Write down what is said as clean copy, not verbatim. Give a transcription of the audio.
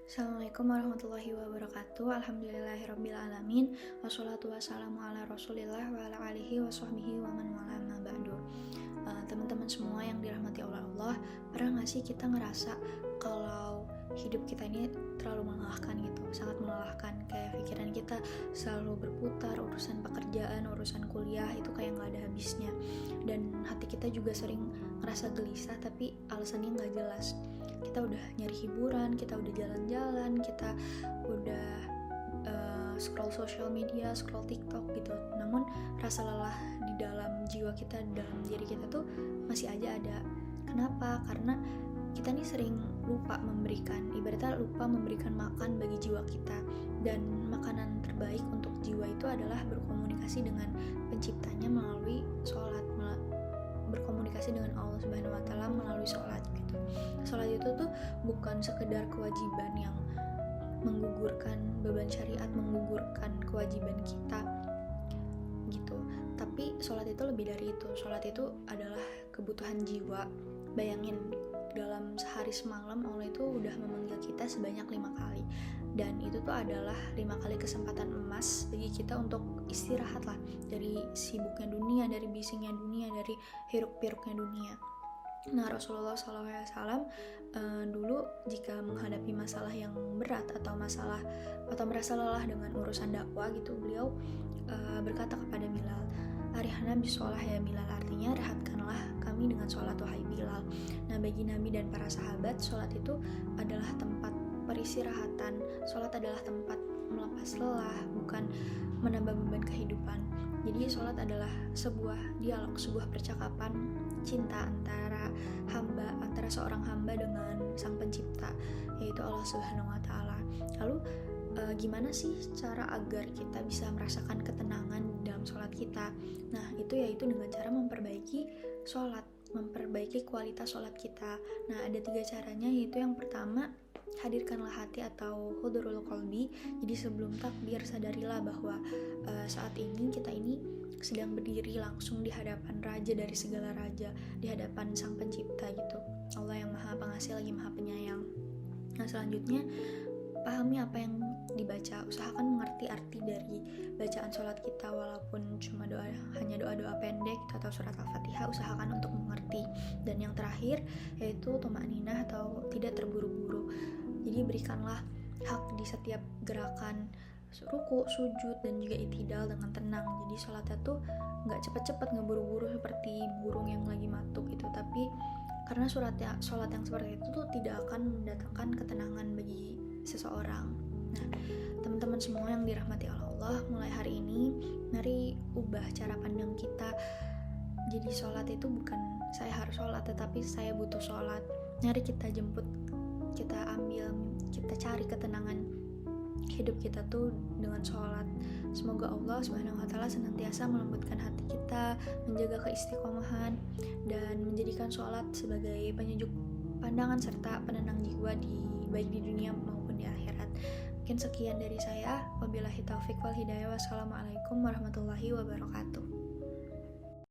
Assalamualaikum warahmatullahi wabarakatuh. Alhamdulillahirrabbilalamin. Wassalatu wassalamu ala rasulillah wa ala alihi wa sahbihi wa man wala ma ba'du. Teman-teman semua yang dirahmati oleh Allah, pernah gak sih kita ngerasa kalau hidup kita ini terlalu melelahkan gitu, sangat melelahkan, kayak pikiran kita selalu berputar, urusan pekerjaan, urusan kuliah itu kayak gak ada habisnya, dan hati kita juga sering ngerasa gelisah tapi alasannya gak jelas. Kita udah nyari hiburan, kita udah jalan-jalan, kita udah scroll social media, scroll TikTok gitu. Namun rasa lelah di dalam jiwa kita, dalam diri kita tuh masih aja ada. Kenapa? Karena kita nih sering lupa memberikan, ibaratnya lupa memberikan makan bagi jiwa kita. Dan makanan terbaik untuk jiwa itu adalah berkomunikasi dengan penciptanya melalui sholat, berkomunikasi dengan Allah Subhanahu wa Ta'ala melalui sholat gitu. Sholat itu tuh bukan sekedar kewajiban yang menggugurkan beban syariat, menggugurkan kewajiban kita gitu. Tapi sholat itu lebih dari itu. Sholat itu adalah kebutuhan jiwa. Bayangin, dalam sehari semalam Allah itu udah memanggil kita sebanyak 5 kali. Dan itu tuh adalah 5 kali kesempatan emas bagi kita untuk istirahat lah dari sibuknya dunia, dari bisingnya dunia, dari hiruk-pikuknya dunia. Nah, Rasulullah SAW dulu jika menghadapi masalah yang berat atau merasa lelah dengan urusan dakwah gitu, beliau berkata kepada Bilal, "Arihna bisolah ya Bilal," artinya rehatkanlah kami dengan sholat wahai Bilal. Nah, bagi Nabi dan para sahabat, sholat itu adalah tempat peristirahatan. Sholat adalah tempat melepas lelah, bukan menambah beban kehidupan. Jadi sholat adalah sebuah dialog, sebuah percakapan cinta antara seorang hamba dengan sang pencipta, yaitu Allah Subhanahu wa Ta'ala. Lalu gimana sih cara agar kita bisa merasakan ketenangan dalam sholat kita? Nah, itu yaitu dengan cara memperbaiki sholat, memperbaiki kualitas sholat kita. Nah, ada 3 caranya, yaitu yang pertama, hadirkanlah hati atau hudurul qalbi. Jadi sebelum takbir sadarilah bahwa saat ini kita ini sedang berdiri langsung di hadapan raja dari segala raja, di hadapan sang pencipta gitu, Allah yang maha pengasih lagi maha penyayang. Nah, selanjutnya pahami apa yang dibaca, usahakan mengerti arti dari bacaan sholat kita, walaupun cuma hanya doa-doa pendek atau surat Al-Fatihah, usahakan untuk mengerti. Dan yang terakhir yaitu tumaninah atau tidak terburu-buru. Jadi berikanlah hak di setiap gerakan ruku, sujud, dan juga i'tidal dengan tenang. Jadi sholatnya tuh gak cepet-cepet, gak buru-buru seperti burung yang lagi matuk gitu. Tapi karena sholat yang seperti itu tuh tidak akan mendatangkan ketenangan bagi seseorang. Nah, teman-teman semua yang dirahmati Allah, mulai hari ini mari ubah cara pandang kita. Jadi sholat itu bukan saya harus sholat, tetapi saya butuh sholat. Mari kita jemput, kita ambil, kita cari ketenangan hidup kita tuh dengan sholat. Semoga Allah Subhanahu wa Ta'ala senantiasa melembutkan hati kita, menjaga keistiqomahan, dan menjadikan sholat sebagai penyejuk pandangan serta penenang jiwa baik di dunia maupun di akhirat. Mungkin sekian dari saya. Wabillahi taufiq wal hidayah. Wassalamualaikum warahmatullahi wabarakatuh.